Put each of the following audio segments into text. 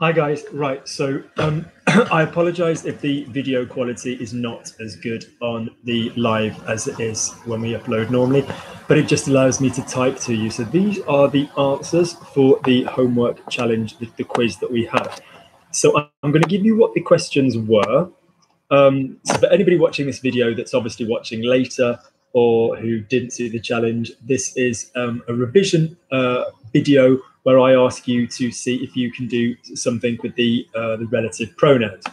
Hi guys, right, so I apologize if the video quality is not as good on the live as it is when we upload normally, but it just allows me to type to you. So these are the answers for the homework challenge, the quiz that we had. So I'm going to give you what the questions were. So for anybody watching this video that's obviously watching later or who didn't see the challenge, this is a revision video where I ask you to see if you can do something with the relative pronouns.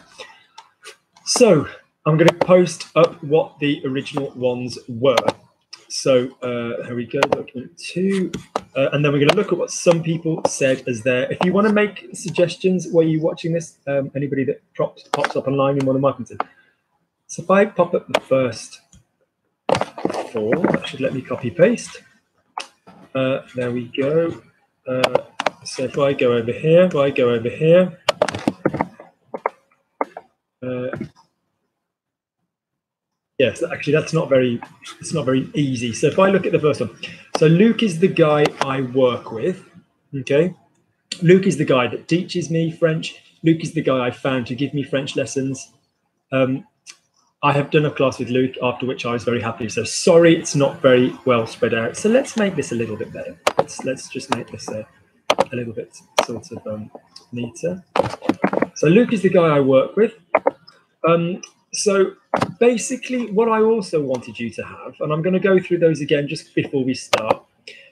So I'm going to post up what the original ones were. So here we go, document 2. And then we're going to look at what some people said as there. If you want to make suggestions while you're watching this, anybody that pops up online, you're more than welcome to. So if I pop up the first 4, that should let me copy paste. There we go. So if I go over here, yes, actually that's not very easy. So if I look at the first one, so Luke is the guy I work with. Okay, Luke is the guy that teaches me French. Luke is the guy I found to give me French lessons. I have done a class with Luke, after which I was very happy. So sorry, it's not very well spread out. So let's make this a little bit better. Let's just make this a little bit sort of neater. So Luke is the guy I work with. So basically what I also wanted you to have, and I'm going to go through those again just before we start,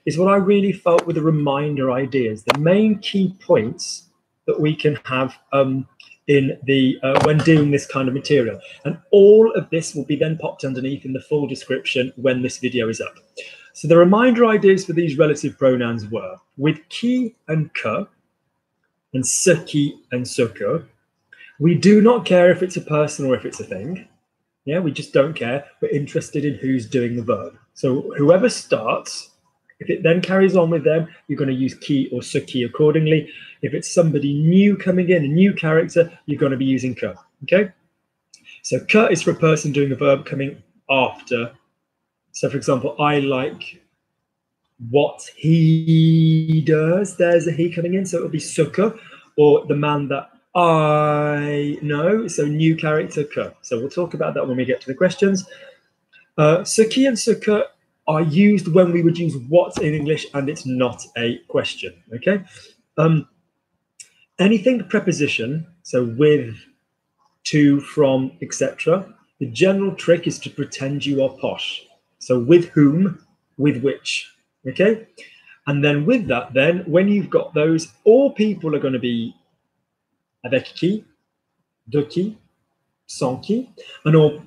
is what I really felt were the reminder ideas, the main key points that we can have in the when doing this kind of material. And all of this will be then popped underneath in the full description when this video is up. So the reminder ideas for these relative pronouns were with qui and que and ce qui and ce que. We do not care if it's a person or if it's a thing. Yeah, we just don't care. We're interested in who's doing the verb. So whoever starts, if it then carries on with them, you're going to use qui or ce qui accordingly. If it's somebody new coming in, a new character, you're going to be using que. Okay? So que is for a person doing a verb coming after. So for example, I like what he does. There's a he coming in, so it'll be ce que, or the man that I know, so new character que. So we'll talk about that when we get to the questions. Ce qui and ce que are used when we would use what in English and it's not a question, okay? Anything preposition, so with, to, from, etc. The general trick is to pretend you are posh. So with whom, with which, okay? And then with that, then when you've got those, all people are going to be avec qui, de qui, sans qui, and all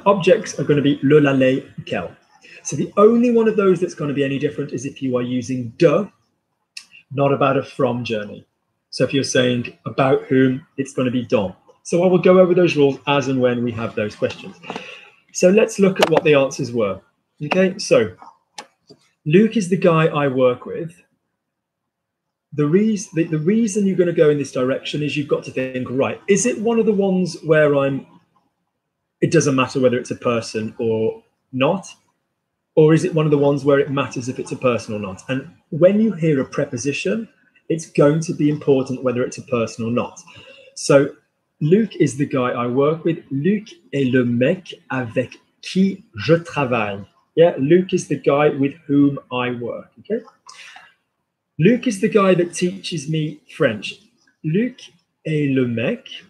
objects are going to be le, la, les, quel. So the only one of those that's going to be any different is if you are using de, not about a from journey. So if you're saying about whom, it's going to be dont. So I will go over those rules as and when we have those questions. So let's look at what the answers were. Okay, so Luke is the guy I work with. The reason you're going to go in this direction is you've got to think, right, is it one of the ones where it doesn't matter whether it's a person or not? Or is it one of the ones where it matters if it's a person or not? And when you hear a preposition, it's going to be important whether it's a person or not. So Luc is the guy I work with. Luc est le mec avec qui je travaille. Yeah, Luc is the guy with whom I work, okay? Luc is the guy that teaches me French. Luc est le mec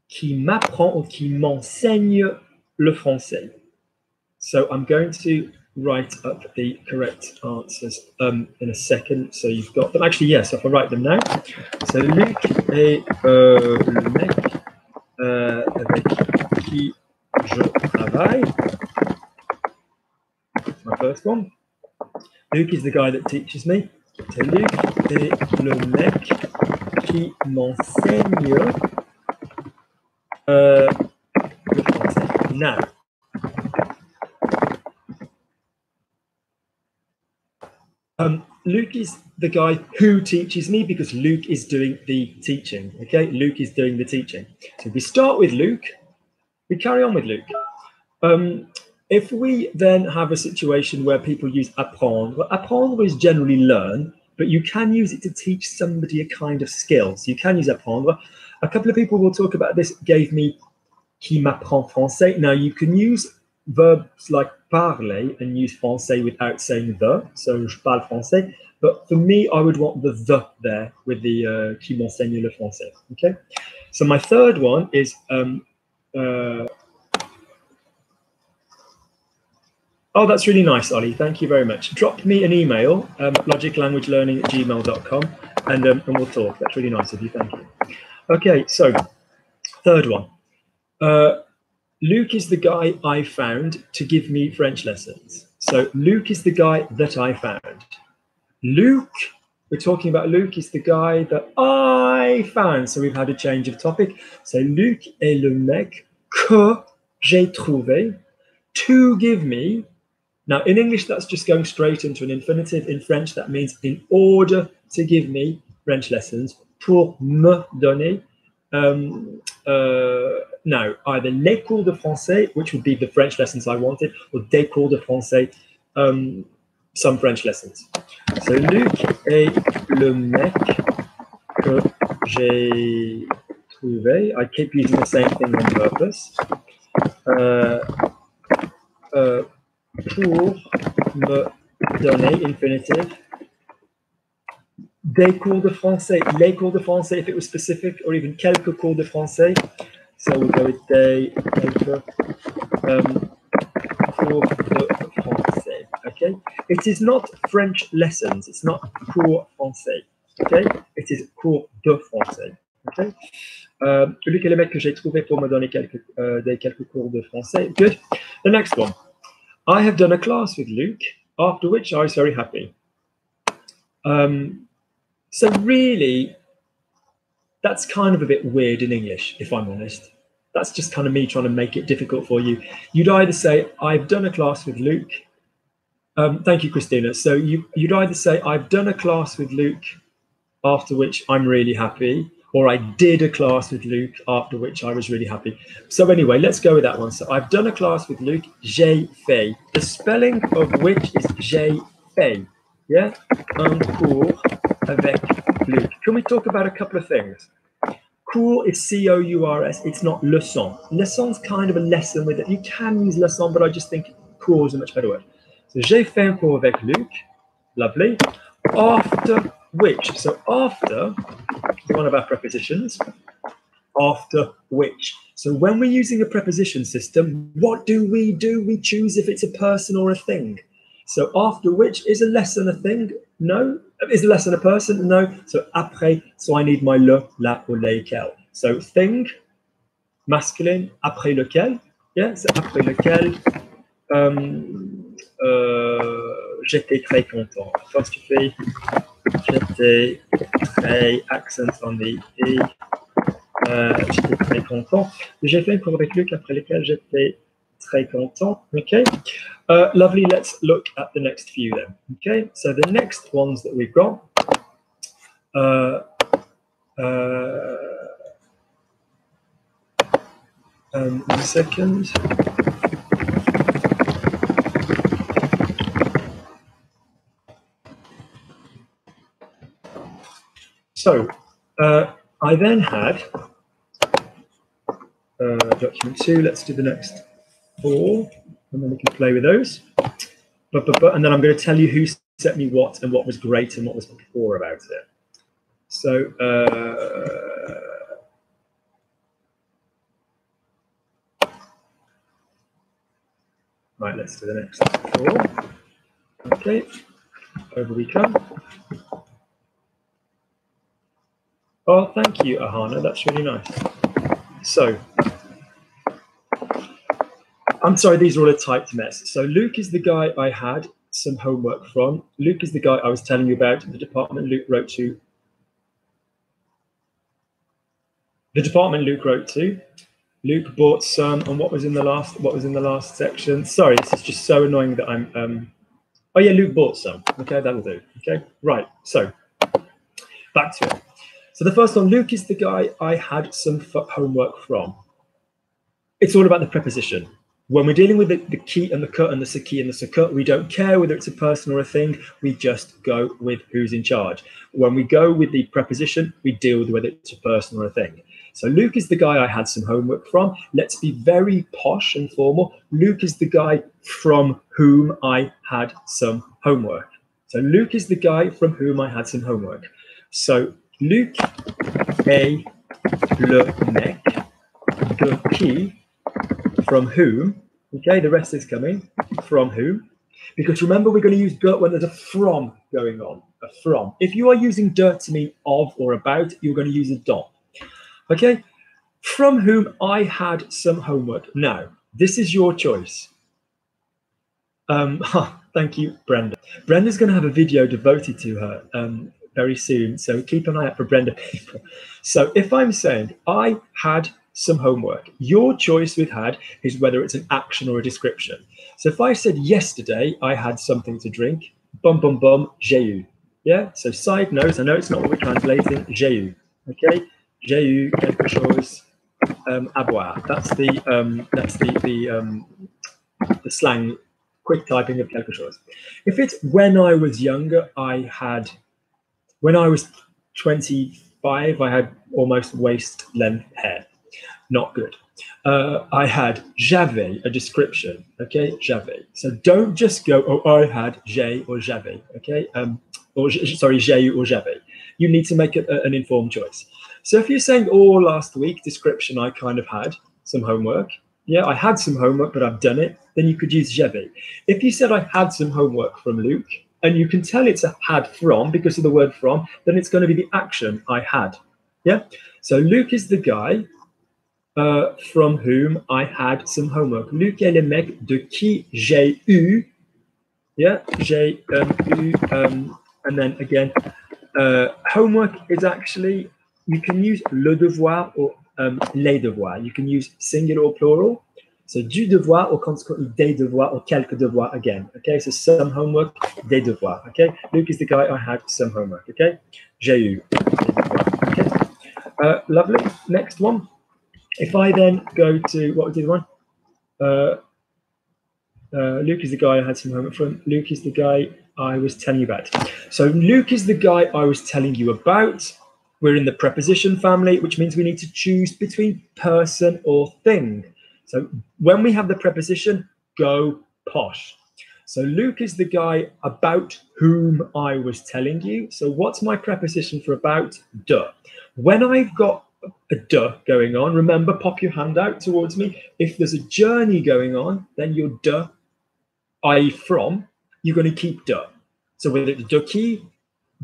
qui m'apprend ou qui m'enseigne le français. So I'm going to write up the correct answers in a second. So you've got them. Actually, yes, if I write them now. So Luc est le mec avec qui je travaille. That's my first one. Luc is the guy that teaches me. So Luc est le mec qui m'enseigne le français. Now, Luke is the guy who teaches me because Luke is doing the teaching, okay? Luke is doing the teaching. So we start with Luke, we carry on with Luke. If we then have a situation where people use apprendre, apprendre is generally learn, but you can use it to teach somebody a kind of skill. So you can use apprendre. A couple of people will talk about this, gave me qui m'apprend français. Now you can use verbs like parler and use français without saying the. So je parle français. But for me, I would want the there with the qui m'enseigne le français. Okay. So my third one is oh, that's really nice, Ollie. Thank you very much. Drop me an email, logiclanguagelearning@gmail.com, and we'll talk. That's really nice of you. Thank you. Okay, so third one. Luke is the guy I found to give me French lessons. So Luke is the guy that I found. Luke, we're talking about Luke is the guy that I found. So we've had a change of topic. So Luc est le mec que j'ai trouvé to give me. Now, in English, that's just going straight into an infinitive. In French, that means in order to give me French lessons, pour me donner. Now, either les cours de français, which would be the French lessons I wanted, or des cours de français, some French lessons. So, Luc est le mec que j'ai trouvé. I keep using the same thing on purpose. Pour me donner, infinitive. Des cours de français, les cours de français, if it was specific, or even quelques cours de français. So we'll go with des, quelques, cours de français, okay? It is not French lessons, it's not cours français, okay? It is cours de français, okay? Luc est le mec que j'ai trouvé pour me donner quelques cours de français. Good. The next one. I have done a class with Luke, after which I was very happy. So really, that's kind of a bit weird in English, if I'm honest. That's just kind of me trying to make it difficult for you. You'd either say, I've done a class with Luke. Thank you, Christina. So you'd either say, I've done a class with Luke, after which I'm really happy, or I did a class with Luke, after which I was really happy. So anyway, let's go with that one. So I've done a class with Luke, j'ai fait. The spelling of which is j'ai fait. Yeah? Un cours avec Luc. Can we talk about a couple of things? Cours is C-O-U-R-S. It's not leçon. Leçon's kind of a lesson with it. You can use leçon, but I just think cours is a much better word. So j'ai fait un cours avec Luc. Lovely. After which. So after is one of our prepositions. After which. So when we're using a preposition system, what do? We choose if it's a person or a thing. So after which, is a lesson a thing? No. Is a lesson a person? No. So après, so I need my le, la, or lesquels. So thing, masculine, après lequel. Yeah, so après lequel. J'étais très content. First tu fais j'étais très, accent on the E. J'étais très content. J'ai fait un cours avec Luc après lequel j'étais très content. Okay. Lovely. Let's look at the next few then. Okay. So the next ones that we've got. One second. So I then had document 2. Let's do the next 4, and then we can play with those. And then I'm going to tell you who sent me what and what was great and what was poor about it. So right, let's do the next 4. Okay, over we come. Oh, thank you, Ahana. That's really nice. So, I'm sorry, these are all a typed mess. So Luke is the guy I had some homework from. Luke is the guy I was telling you about, the department Luke wrote to. The department Luke wrote to. Luke bought some, and what was in the last section? Sorry, this is just so annoying that I'm oh yeah, Luke bought some. Okay, that'll do. Okay, right. So back to it. So the first one, Luke is the guy I had some homework from. It's all about the preposition. When we're dealing with the qui and the que and the ce qui and the ce que, we don't care whether it's a person or a thing. We just go with who's in charge. When we go with the preposition, we deal with whether it's a person or a thing. So Luke is the guy I had some homework from. Let's be very posh and formal. Luke is the guy from whom I had some homework. So Luke is the guy from whom I had some homework. So Luc est le mec de qui, from whom. Okay, the rest is coming. From whom. Because remember, we're going to use de when there's a from going on. A from. If you are using de to mean of or about, you're going to use a dans. Okay, from whom I had some homework. Now, this is your choice. Thank you, Brenda. Brenda's going to have a video devoted to her very soon, so keep an eye out for Brenda, people. So if I'm saying I had some homework, your choice with had is whether it's an action or a description. So if I said yesterday I had something to drink, bum bum bum, j'ai eu. Yeah, so side note, I know it's not what we're translating, j'ai eu. Okay, j'ai eu quelque chose à boire. That's the slang, quick typing of quelque chose. If it's when I was younger, when I was 25, I had almost waist length hair. Not good. I had j'avais, a description. Okay, j'avais. So don't just go, oh, I had, j'ai, or j'avais. Okay, or sorry, j'ai or j'avais. You need to make an informed choice. So if you're saying, oh, last week, description, I kind of had some homework. Yeah, I had some homework, but I've done it. Then you could use j'avais. If you said I had some homework from Luke, and you can tell it's a had from because of the word from, then it's going to be the action I had. Yeah. So Luke is the guy from whom I had some homework. Luc est le mec de qui j'ai eu. Yeah, j'ai eu. And then again, homework is actually, you can use le devoir or les devoirs. You can use singular or plural. So du devoir or consequently des devoirs or quelques devoirs again. Okay, so some homework, des devoirs. Okay, Luke is the guy I had some homework. Okay, j'ai eu. Okay, lovely. Next one. If I then go to, what was the other one? Luke is the guy I had some homework from. Luke is the guy I was telling you about. So Luke is the guy I was telling you about. We're in the preposition family, which means we need to choose between person or thing. So when we have the preposition, go posh. So Luke is the guy about whom I was telling you. So what's my preposition for about? De. When I've got a de going on, remember, pop your hand out towards me. If there's a journey going on, then your de, i.e. from, you're going to keep de. So whether it's de qui,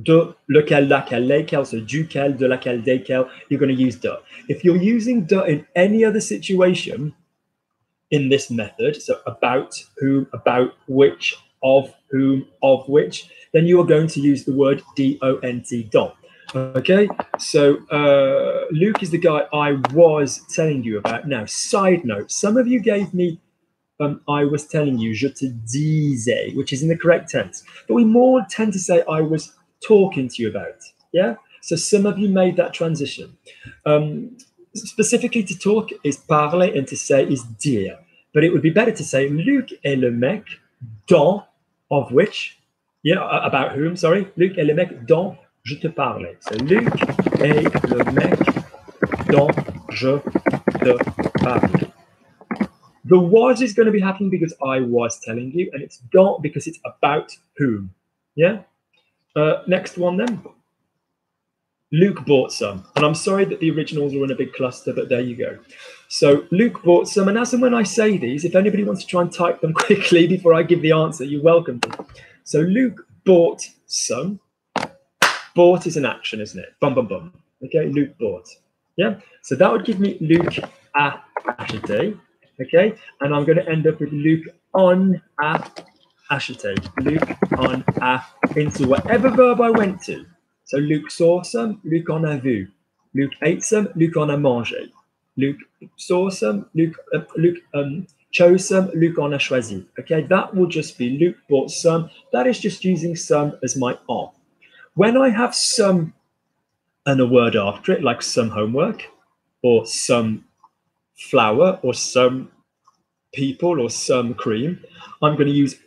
de, lequel, laquelle, lesquels, so duquel, de laquelle, desquels, you're going to use de. If you're using de in any other situation in this method, so about whom, about which, of whom, of which, then you are going to use the word D-O-N-T, dont. Okay, so Luke is the guy I was telling you about. Now, side note, some of you gave me I was telling you, je te disais, which is in the correct tense. But we more tend to say I was talking to you about. Yeah, so some of you made that transition. Specifically to talk is parler and to say is dire. But it would be better to say Luc est le mec dont, of which, yeah, about whom, sorry. Luc est le mec dont je te parlais. So Luc est le mec dont je te parlais. The was is going to be happening because I was telling you, and it's dont because it's about whom. Yeah. Next one then. Luke bought some, and I'm sorry that the originals are in a big cluster, but there you go. So Luke bought some, and as and when I say these, if anybody wants to try and type them quickly before I give the answer, you're welcome to. So Luke bought some. Bought is an action, isn't it? Bum, bum, bum. Okay, Luke bought. Yeah, so that would give me Luke a acheté. Okay, and I'm going to end up with Luke on a acheté. Luke on a into whatever verb I went to. So Luke saw some, Luke en a vu. Luke ate some, Luke en a mangé. Luke saw some, Luke chose some, Luke en a choisi. Okay, that will just be Luke bought some. That is just using some as my en. When I have some and a word after it, like some homework, or some flower, or some people or some cream, I'm going to use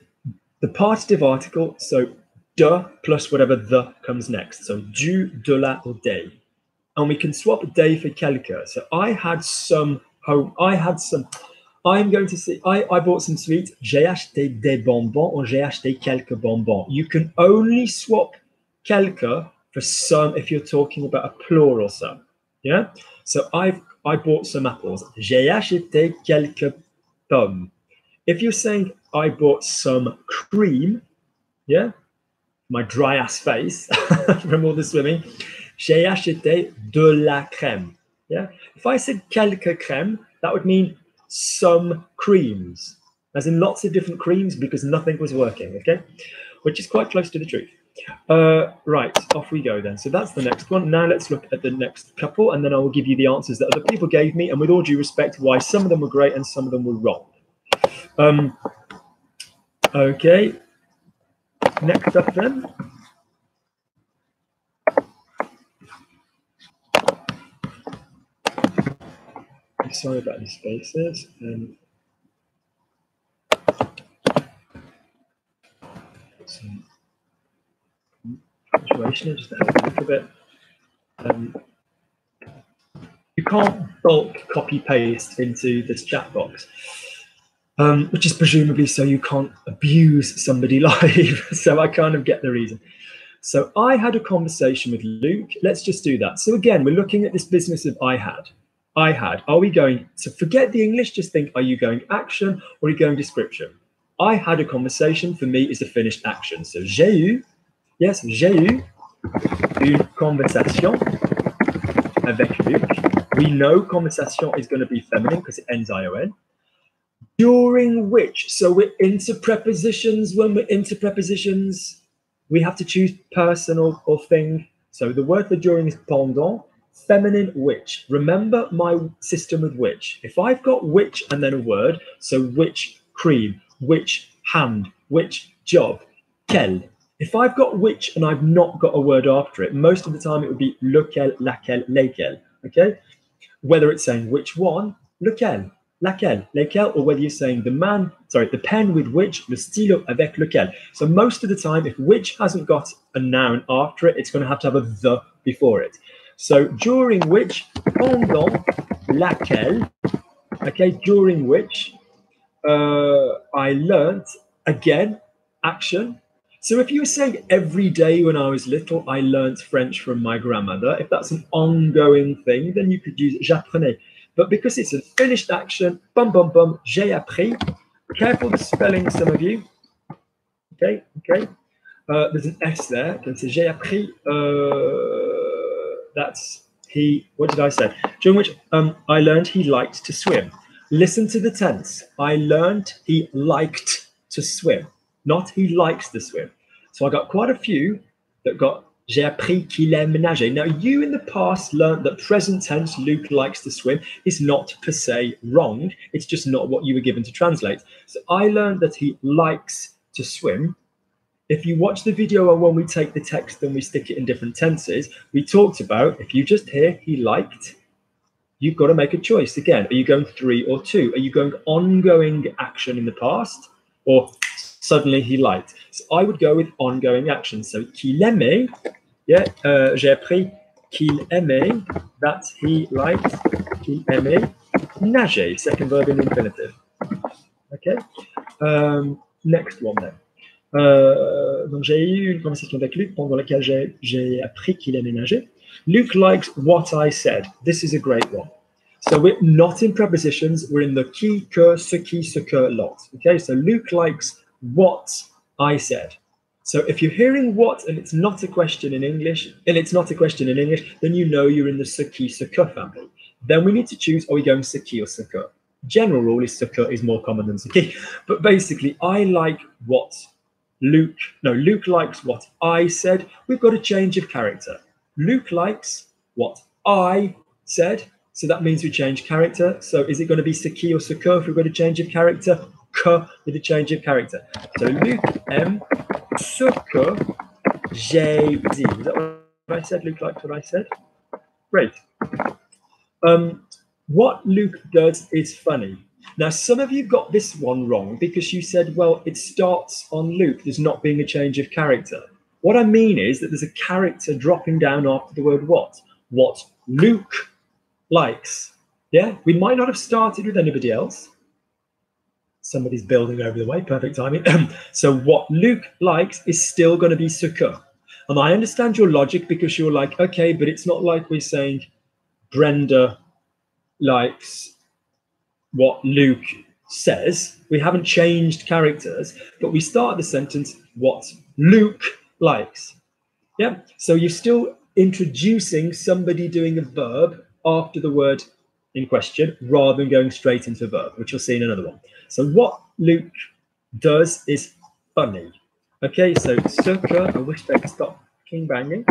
the partitive article, so de plus whatever the comes next. So du, de la, or des. And we can swap des for quelque. So I had some home, I'm going to say, I bought some sweets. J'ai acheté des bonbons or j'ai acheté quelques bonbons. You can only swap quelque for some if you're talking about a plural sum. Yeah? So I bought some apples. J'ai acheté quelques pommes. If you're saying I bought some cream, yeah, my dry ass face from all the swimming, j'ai acheté de la crème. Yeah. If I said quelques crèmes, that would mean some creams, as in lots of different creams, because nothing was working. Okay, which is quite close to the truth. Right, off we go then. So that's the next one. Now let's look at the next couple, and then I will give you the answers that other people gave me, and with all due respect, why some of them were great and some of them were wrong. Okay, next up then. Sorry about the spaces. Some punctuation, just to help a little bit. You can't bulk copy paste into this chat box, which is presumably so you can't abuse somebody live. So I kind of get the reason. So I had a conversation with Luke. Let's just do that. So again, we're looking at this business of I had. Are we going to forget the English? Just think, are you going action or are you going description? I had a conversation for me is a finished action. So j'ai eu, yes, j'ai eu une conversation avec Luc. We know conversation is going to be feminine because it ends ION. During which, so we're into prepositions. When we're into prepositions, we have to choose person or thing. So the word for during is pendant. Feminine which. Remember my system with which. If I've got which and then a word, so which cream, which hand, which job, quel. If I've got which and I've not got a word after it, most of the time it would be lequel, laquelle, lesquels. Okay? Whether it's saying which one, lequel, laquelle, lesquels, or whether you're saying the pen with which, le stylo avec lequel. So most of the time, if which hasn't got a noun after it, it's going to have a the before it. So during which, pendant laquelle, okay, during which I learnt, again, action. So if you were saying every day when I was little, I learnt French from my grandmother, if that's an ongoing thing, then you could use j'apprenais. But because it's a finished action, bum, bum, bum, j'ai appris. Careful the spelling, some of you. Okay. There's an S there. Can say j'ai appris. That's he. What did I say? During which I learned he liked to swim. Listen to the tense. I learned he liked to swim, not he likes to swim. So I got quite a few that got j'ai appris qu'il aime nager. Now you in the past learned that present tense Luke likes to swim is not per se wrong. It's just not what you were given to translate. So I learned that he likes to swim. If you watch the video or when we take the text and we stick it in different tenses, we talked about, if you just hear he liked, you've got to make a choice. Again, are you going 3 or 2? Are you going ongoing action in the past or suddenly he liked? So I would go with ongoing action. So qu'il aimait, yeah, j'ai appris qu'il aimait, that he liked, qu'il aimait nager, second verb in infinitive. Okay, next one then. Donc j'ai eu une conversation avec Luc pendant laquelle j'ai appris qu'il aimait nager. Luke likes what I said. This is a great one. So we're not in prepositions. We're in the qui, que, ce que, lot. Okay, so Luke likes what I said. So if you're hearing what and it's not a question in English, then you know you're in the ce que family. Then we need to choose, are we going ce qui or ce que? General rule is ce que is more common than ce qui. But basically, I like what Luke likes what I said. We've got a change of character. Luke likes what I said. So that means we change character. So is it going to be ce qui or ce que if we've got a change of character? Que with a change of character. So Luke aime ce que j'ai dit. Is that what I said? Luke likes what I said. Great. What Luke does is funny. Now, some of you got this one wrong because you said, well, it starts on Luke. There's not being a change of character. What I mean is that there's a character dropping down after the word what. What Luke likes. Yeah, we might not have started with anybody else. Somebody's building over the way, perfect timing. So what Luke likes is still going to be ce que. And I understand your logic because you're like, okay, but it's not like we're saying Brenda likes what Luke says. We haven't changed characters, but we start the sentence, what Luke likes. Yeah, so you're still introducing somebody doing a verb after the word in question rather than going straight into a verb, which you'll see in another one. So what Luke does is funny. Okay, so ce que, I wish they could stop king banging.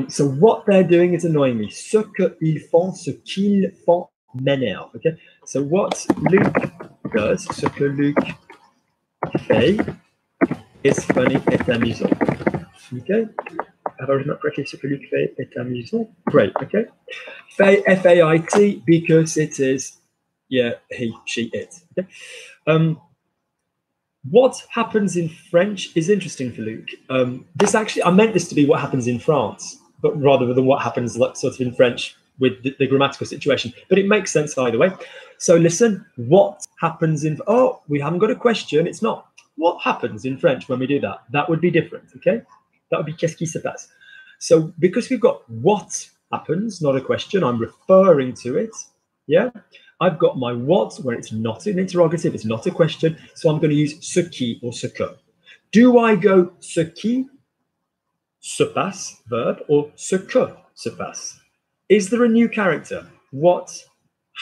So what they're doing is annoying me. Ce qu'ils font, ce qu'ils font m'énerve. Okay, so what Luke does, ce que Luke fait, is funny et amusant. Okay, have I written that correctly? Ce que Luc fait est amusant. Great. Okay, fait, F-A-I-T, because it is, yeah, he, she, it. Okay. What happens in French is interesting for Luke. This actually, I meant this to be what happens in France, but rather than what happens like sort of in French with the grammatical situation. But it makes sense either way. So listen, what happens in, oh, we haven't got a question. It's not what happens in French when we do that. That would be different, okay? That would be qu'est-ce qui se passe. So because we've got what happens, not a question, I'm referring to it, yeah? I've got my what where it's not an interrogative, it's not a question, so I'm going to use ce qui or ce que. Do I go ce qui se passe, verb, or ce que se passe? Is there a new character? What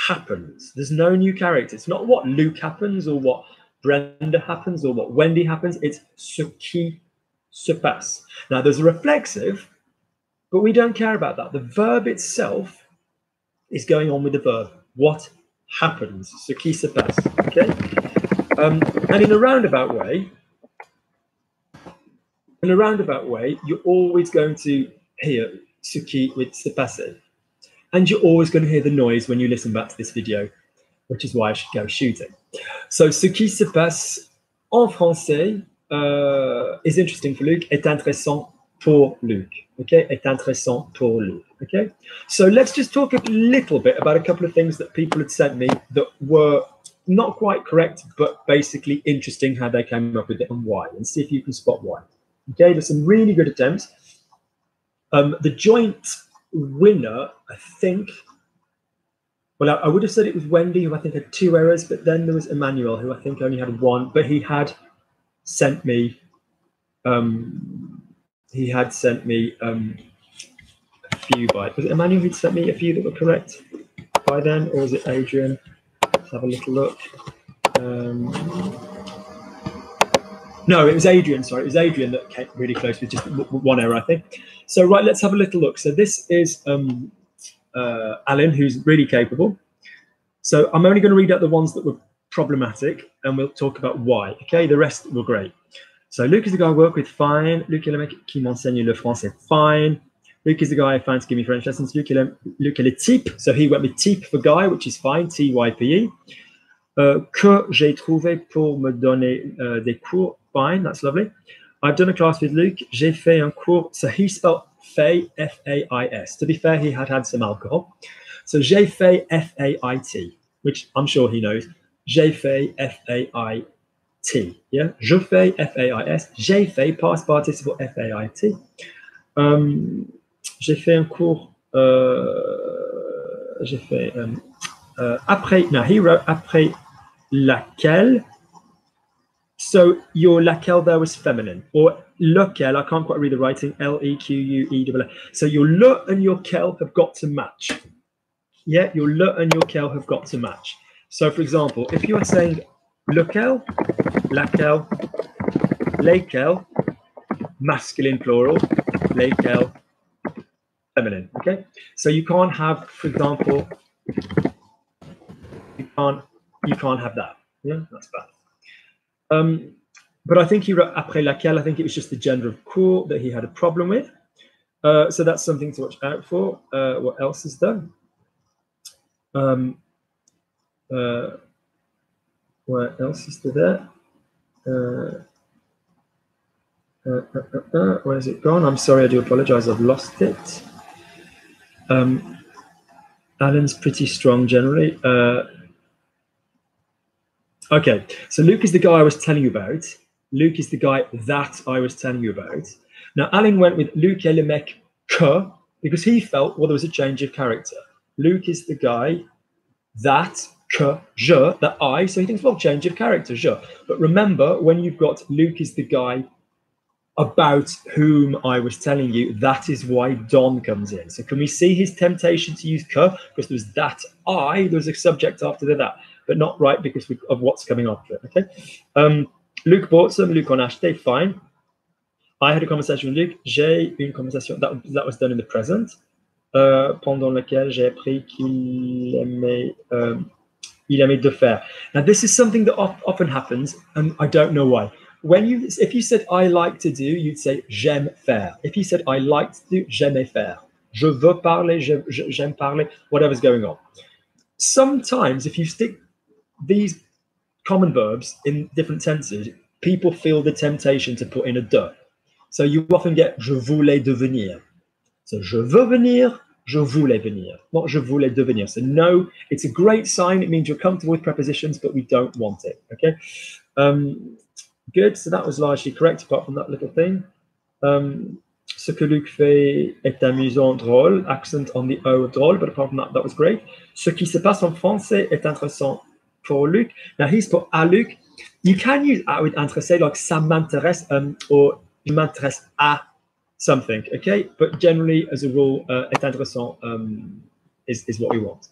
happens? There's no new character. It's not what Luke happens or what Brenda happens or what Wendy happens. It's ce qui se passe. Now, there's a reflexive, but we don't care about that. The verb itself is going on with the verb. What happens? Ce qui se passe. Okay? And in a roundabout way, you're always going to hear ce qui with se passe. And you're always going to hear the noise when you listen back to this video, which is why I should go shooting. So, ce qui se passe en français is interesting for Luc, est intéressant pour Luc. Okay, est intéressant pour Luc. Okay, so let's just talk a little bit about a couple of things that people had sent me that were not quite correct, but basically interesting how they came up with it and why, and see if you can spot why. Okay, there's some really good attempts. The joint winner, I think, well, I would have said it was Wendy, who I think had 2 errors, but then there was Emmanuel, who I think only had 1, but he had sent me a few by, was it Emmanuel who'd sent me a few that were correct by then, or was it Adrian? Let's have a little look. No, it was Adrian, sorry. It was Adrian that came really close with just 1 error, I think. So, right, let's have a little look. So this is Alan, who's really capable. So I'm only going to read out the ones that were problematic, and we'll talk about why. Okay, the rest were great. So Luc is the guy I work with, fine. Luc est le mec qui m'enseigne le français, fine. Luc is the guy I found to give me French lessons. Luc est le type, so he went with type for guy, which is fine, T-Y-P-E. Que j'ai trouvé pour me donner des cours, fine, that's lovely. I've done a class with Luc, j'ai fait un cours, so he spelled fait, F-A-I-S. To be fair, he had some alcohol. So j'ai fait F-A-I-T, which I'm sure he knows. J'ai fait F-A-I-T, yeah? Je fais, F-A-I-S. J'ai fait, past participle, F-A-I-T. J'ai fait un cours, j'ai fait, après, no, he wrote après laquelle. So your laquelle there was feminine, or lequel, I can't quite read the writing, L-E-Q-U-E-L-L. So your le and your quel have got to match. Yeah, your le and your quel have got to match. So for example, if you are saying lequel, laquelle, lesquels, masculine plural, lesquels, feminine, okay? So you can't have, for example, you can't have that. Yeah, that's bad. But I think he wrote après laquelle. I think it was just the gender of cours that he had a problem with. So that's something to watch out for. What else is done? Where else is there? Where has it gone? I'm sorry, I do apologize, I've lost it. Alan's pretty strong generally. Okay, so Luke is the guy I was telling you about. Luke is the guy that I was telling you about. Now, Alan went with Luke est le mec que because he felt, well, there was a change of character. Luke is the guy that, que, je, that I, so he thinks, well, change of character, je. But remember, when you've got Luke is the guy about whom I was telling you, that is why Don comes in. So can we see his temptation to use que? Because there's that I, there's a subject after the that, but not right because of what's coming after it, okay? Luc bought some, Luc en acheté, fine. I had a conversation with Luc, j'ai une conversation, that was done in the present, pendant lequel j'ai appris qu'il aimait, il aimait de faire. Now this is something that often happens, and I don't know why. If you said I like to do, you'd say j'aime faire. If you said I like to do, j'aime faire. Je veux parler, j'aime parler, whatever's going on. Sometimes if you stick these common verbs in different tenses, people feel the temptation to put in a de. So you often get je voulais devenir. So je veux venir, je voulais venir, not je voulais devenir. So no, it's a great sign. It means you're comfortable with prepositions, but we don't want it, okay? Good, so that was largely correct, apart from that little thing. Ce que Luc fait est amusant, drôle, accent on the O, drôle, but apart from that, that was great. Ce qui se passe en français est intéressant pour Luc. Now, he's put à Luc. You can use à with intéressé, like ça m'intéresse, or je m'intéresse à something, okay? But generally, as a rule, est intéressant is what we want.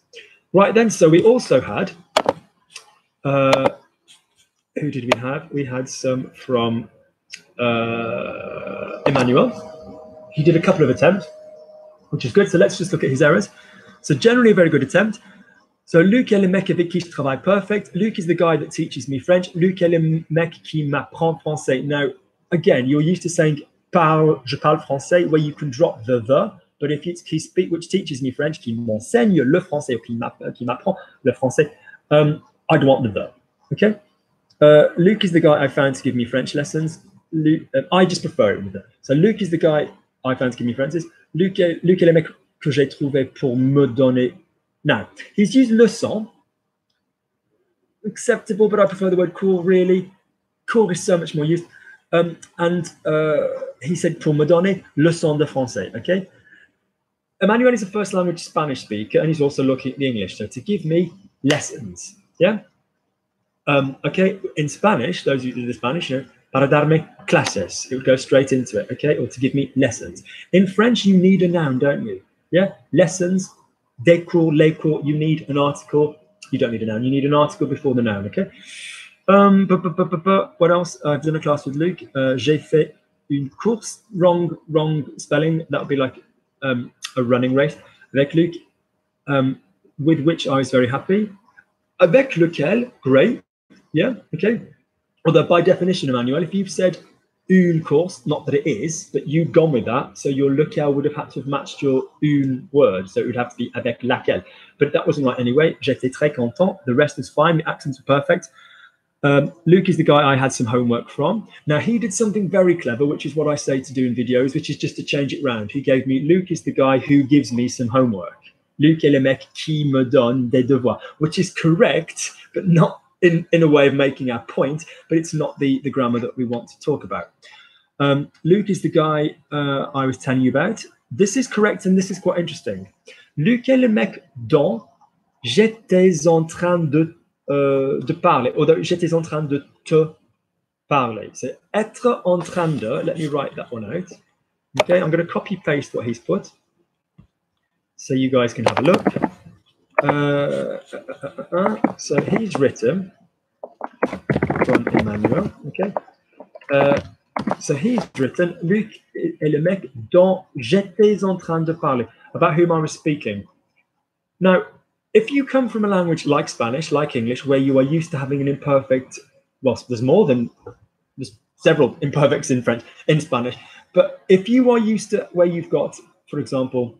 Right then, so we also had, who did we have? We had some from Emmanuel. He did a couple of attempts, which is good. So let's just look at his errors. So generally a very good attempt. So Luc est le mec avec qui je travaille, perfect. Luc is the guy that teaches me French. Luc est le mec qui m'apprend français. Now, again, you're used to saying je parle français, where you can drop the, but if it's qui speak, which teaches me French, qui m'enseigne le français, ou qui m'apprend le français, I'd want the, okay? Luke is the guy I found to give me French lessons. Luke, I just prefer it with the. So Luke is the guy I found to give me French lessons. Luc est le mec que j'ai trouvé pour me donner. Now, he's used leçon. Acceptable, but I prefer the word cours, really. Cours is so much more used. He said pour me donner leçon de français, okay? Emmanuel is a first language Spanish speaker, and he's also looking at the English. So to give me lessons, yeah? Okay, in Spanish, those who do the Spanish, you know, para darme clases, it would go straight into it, okay? Or to give me lessons. In French, you need a noun, don't you? Yeah, lessons, des cours, les cours, you need an article. You don't need a noun, you need an article before the noun, okay? What else? I've done a class with Luc. J'ai fait une course, wrong spelling. That would be like a running race. Avec Luc, with which I was very happy. Avec lequel, great. Yeah, okay. Although by definition, Emmanuel, if you've said une course, not that it is, but you've gone with that, so your lequel would have had to have matched your une word, so it would have to be avec laquelle. But that wasn't right anyway. J'étais très content. The rest was fine. The accents were perfect. Luke is the guy I had some homework from. Now, he did something very clever, which is what I say to do in videos, which is just to change it round. He gave me, Luke is the guy who gives me some homework. Luc est le mec qui me donne des devoirs, which is correct, but not in a way of making our point, but it's not the grammar that we want to talk about. Luc is the guy I was telling you about. This is correct, and this is quite interesting. Luc est le mec dont j'étais en train de parler, or j'étais en train de te parler. So être en train de, let me write that one out. Okay, I'm going to copy paste what he's put, so you guys can have a look. So he's written from Emmanuel, okay? So he's written, Luc est le mec dont j'étais en train de parler, about whom I was speaking. Now, if you come from a language like Spanish, like English, where you are used to having an imperfect, well, there's several imperfects in French, in Spanish, but if you are used to where you've got, for example,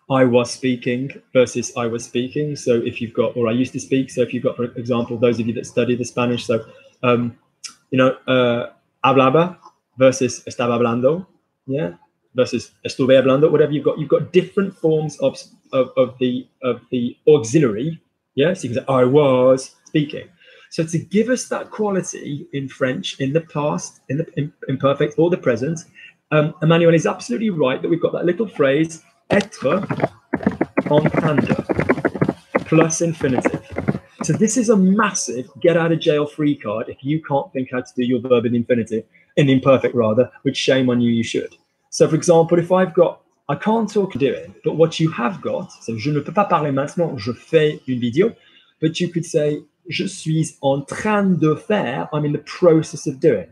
I was speaking versus I was speaking. So if you've got, or I used to speak. So if you've got, for example, those of you that study the Spanish, so, hablaba versus estaba hablando, yeah, versus estuve hablando, whatever you've got different forms of the auxiliary, yeah. So you can say I was speaking. So to give us that quality in French in the past, in the imperfect or the present, Emmanuel is absolutely right that we've got that little phrase être en train de plus infinitive. So this is a massive get out of jail free card if you can't think how to do your verb in infinitive, in imperfect rather, which shame on you, you should. So for example, if I've got, I can't talk and do it, but what you have got, so je ne peux pas parler maintenant, je fais une vidéo, but you could say, je suis en train de faire, I'm in the process of doing.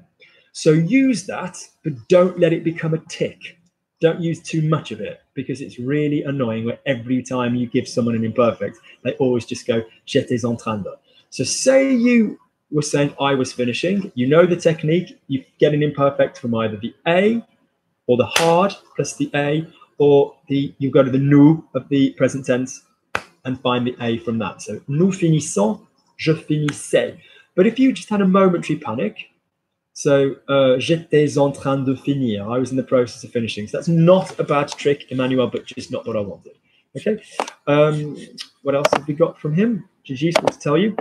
So use that, but don't let it become a tick. Don't use too much of it because it's really annoying where every time you give someone an imperfect, they always just go, j'étais en train de. So say you were saying I was finishing, you know the technique, you get an imperfect from either the A or the hard plus the A, or you go to the nous of the present tense and find the A from that. So nous finissons, je finissais. But if you just had a momentary panic, so j'étais en train de finir, I was in the process of finishing. So that's not a bad trick, Emmanuel, but just not what I wanted. Okay. What else have we got from him? Which is useful to tell you.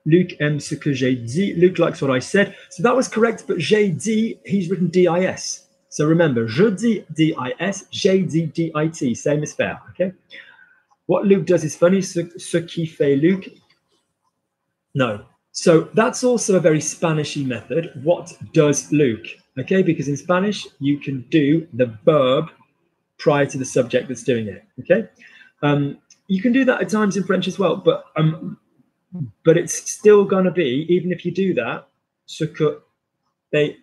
Luc aime ce que j'ai dit. Luc likes what I said. So that was correct, but j'ai dit, he's written D-I-S. So remember, je dis D-I-S, j'ai dit D-I-T, same as faire, okay? What Luc does is funny, ce qui fait Luc. No. So that's also a very Spanishy method. What does Luke? Okay, because in Spanish, you can do the verb prior to the subject that's doing it, okay? You can do that at times in French as well, but it's still going to be, even if you do that, it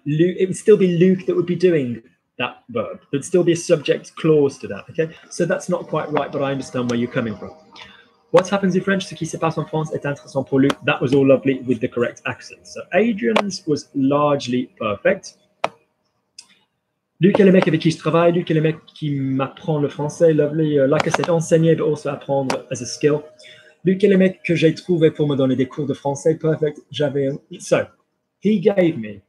would still be Luke that would be doing that verb. There'd still be a subject clause to that, okay? So that's not quite right, but I understand where you're coming from. What happens in French, ce qui se passe en France est intéressant pour Luc. That was all lovely with the correct accent. So Adrian's was largely perfect. Luc est le mec avec qui je travaille. Luc est le mec qui m'apprend le français. Lovely. Like I said, enseigner, but also apprendre as a skill. Luc est le mec que j'ai trouvé pour me donner des cours de français. Perfect. So he gave me.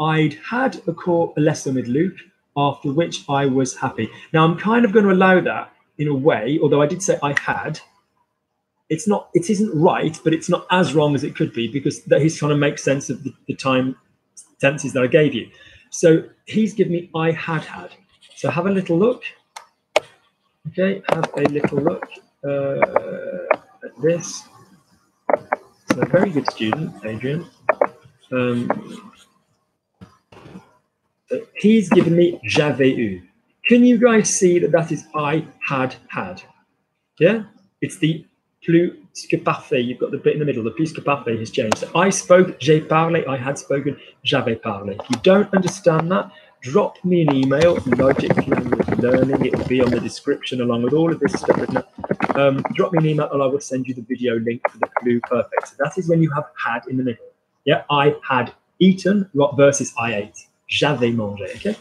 I'd had a lesson with Luc, after which I was happy. Now I'm kind of going to allow that in a way, although I did say I had. It isn't right, but it's not as wrong as it could be because he's trying to make sense of the time tenses that I gave you. So he's given me I had. So have a little look. Okay, have a little look at this. So very good student, Adrian. He's given me j'avais eu. Can you guys see that is I had? Yeah, it's the plus que parfait. You've got the bit in the middle. The plus que parfait has changed. So I spoke, j'ai parlé, I had spoken, j'avais parlé. If you don't understand that, drop me an email, LogicLanguageLearning. It will be on the description along with all of this stuff. Drop me an email and I will send you the video link for the plus perfect. So that is when you have had in the middle. Yeah, I had eaten versus I ate. J'avais mangé. Okay,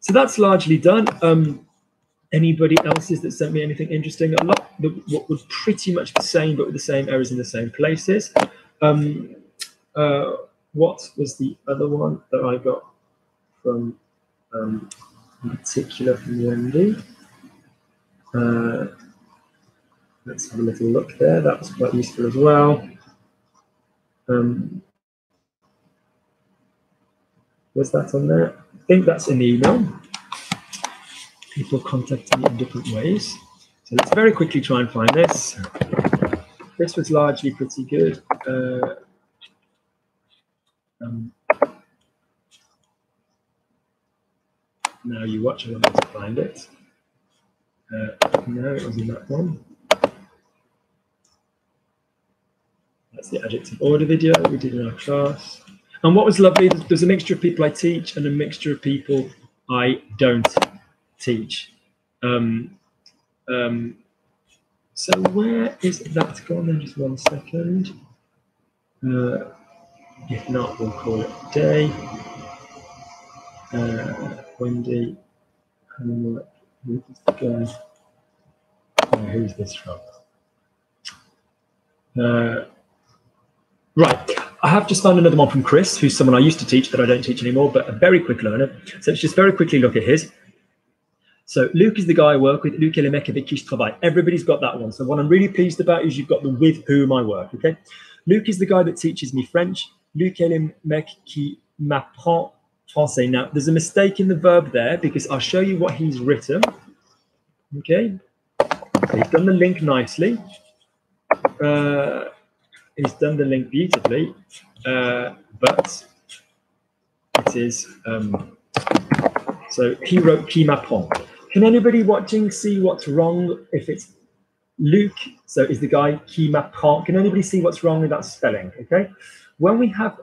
so that's largely done. Anybody else's that sent me anything interesting? A lot what was pretty much the same, but with the same errors in the same places. What was the other one that I got from in particular from the MD? Let's have a little look there. That was quite useful as well. Was that on there? I think that's in the email. People contacting me in different ways. So let's very quickly try and find this. This was largely pretty good. Now you watch, I want to find it. No, it wasn't that one. That's the adjective order video we did in our class. And what was lovely, there's a mixture of people I teach and a mixture of people I don't teach. So where is that gone? Then just 1 second. If not, we'll call it a day. Wendy, homework Luke is the guy. Who's this from? Right, I have just found another one from Chris, who's someone I used to teach that I don't teach anymore, but a very quick learner. So let's just very quickly look at his. So Luke is the guy I work with. Luke est le mec avec qui je travaille. Everybody's got that one. So what I'm really pleased about is you've got the with whom I work, okay? Luke is the guy that teaches me French. Luke est le mec qui m'apprend français. Now, there's a mistake in the verb there because I'll show you what he's written, okay? So he's done the link nicely. He's done the link beautifully, but it is, so he wrote qui m'apprend. Can anybody watching see what's wrong if it's Luke, so is the guy qui m'apprend? Can anybody see what's wrong with that spelling, okay? When we have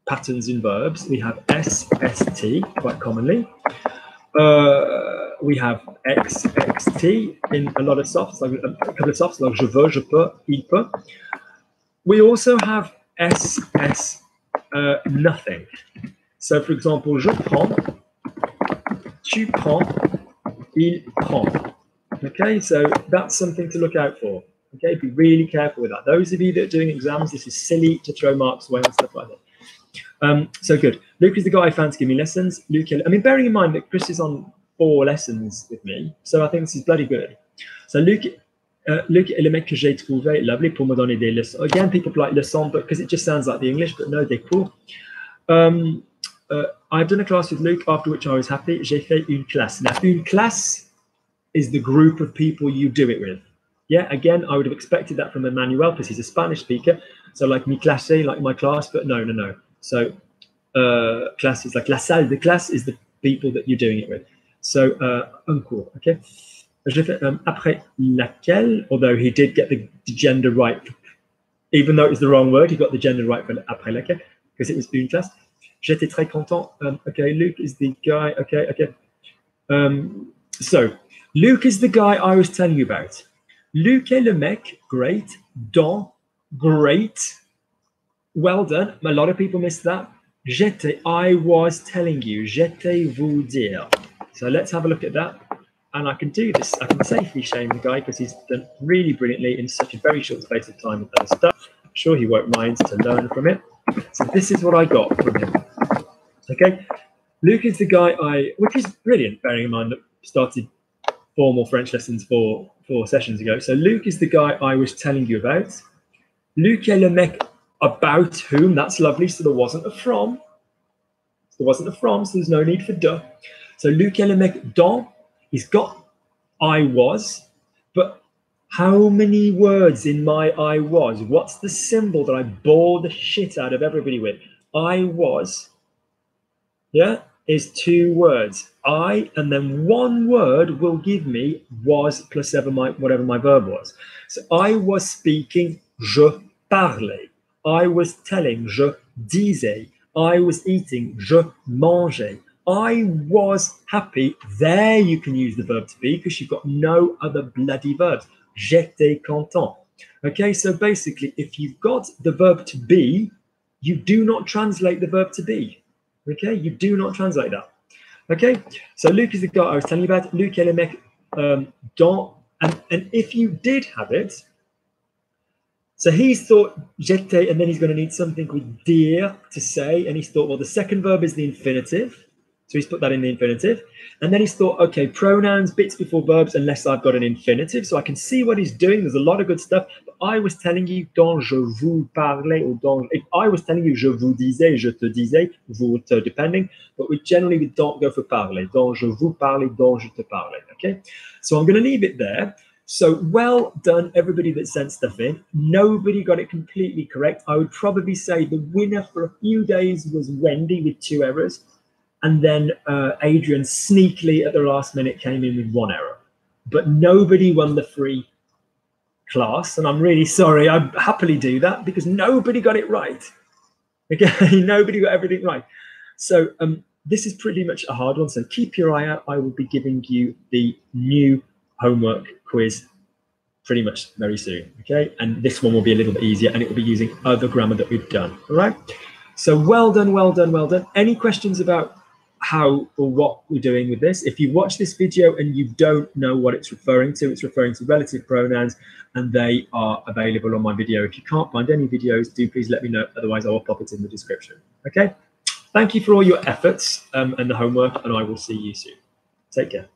patterns in verbs, we have S, ST quite commonly. We have X, XT in a lot of softs, like a couple of softs, like je veux, je peux, il peut. We also have SS, nothing. So, for example, je prends, tu prends, il prend. Okay, so that's something to look out for. Okay, be really careful with that. Those of you that are doing exams, this is silly to throw marks away and stuff like that. So good. Luke is the guy I found to give me lessons. Luke, I mean, bearing in mind that Chris is on 4 lessons with me, so I think this is bloody good. So Luke est le mec que j'ai trouvé, lovely, pour me donner des leçons. Again, people like leçons, but because it just sounds like the English, but no, des cours. I've done a class with Luke, after which I was happy. J'ai fait une classe. Now, une classe is the group of people you do it with. Yeah, again, I would have expected that from Emmanuel because he's a Spanish speaker. So like mi clase, like my class, but no. So classe is like la salle de classe is the people that you're doing it with. So un cours, okay? Je fais après laquelle, although he did get the gender right, even though it was the wrong word, he got the gender right for après laquelle, because it was une classe. J'étais très content. Okay, Luke is the guy. Okay. So Luke is the guy I was telling you about. Luke est le mec, great, dans, great, well done. A lot of people missed that. J'étais, I was telling you, j'étais vous dire. So let's have a look at that. And I can do this. I can safely shame the guy because he's done really brilliantly in such a very short space of time with that stuff. I'm sure he won't mind to learn from it. So this is what I got from him. Okay, Luke is the guy which is brilliant, bearing in mind that I started formal French lessons 4 sessions ago. So Luke is the guy I was telling you about. Luke est le mec about whom, that's lovely, so there wasn't a from. So there's no need for de. So Luke est le mec dont, he's got I was, but how many words in my I was? What's the symbol that I bore the shit out of everybody with? I was, yeah, is 2 words. I, and then 1 word will give me was plus whatever my verb was. So I was speaking, je parlais. I was telling, je disais. I was eating, je mangeais. I was happy. There you can use the verb to be because you've got no other bloody verbs. J'étais content. Okay, so basically, if you've got the verb to be, you do not translate the verb to be. Okay, you do not translate that. Okay, so Luke is the guy I was telling you about. Luke est le mec dont, and if you did have it, so he's thought j'étais, and then he's going to need something with dire to say, and he's thought, well, the second verb is the infinitive. So he's put that in the infinitive. And then he's thought, okay, pronouns, bits before verbs, unless I've got an infinitive. So I can see what he's doing. There's a lot of good stuff. But I was telling you, dont je vous parlais, or dont, if I was telling you, je vous disais, je te disais, vous te, depending. But we generally don't go for parler. Dont je vous parlais, dont je te parlais. Okay? So I'm going to leave it there. So well done, everybody that sent stuff in. Nobody got it completely correct. I would probably say the winner for a few days was Wendy with 2 errors. And then Adrian sneakily at the last minute came in with 1 error. But nobody won the free class. And I'm really sorry. I'd happily do that because nobody got it right. Okay, nobody got everything right. So this is pretty much a hard one. So keep your eye out. I will be giving you the new homework quiz pretty much very soon. Okay, and this one will be a little bit easier and it will be using other grammar that we've done. All right. So well done, well done, well done. Any questions about how or what we're doing with this. If you watch this video and you don't know what it's referring to relative pronouns, and they are available on my video. If you can't find any videos, do please let me know. Otherwise, I will pop it in the description. Okay. Thank you for all your efforts and the homework, and I will see you soon. Take care.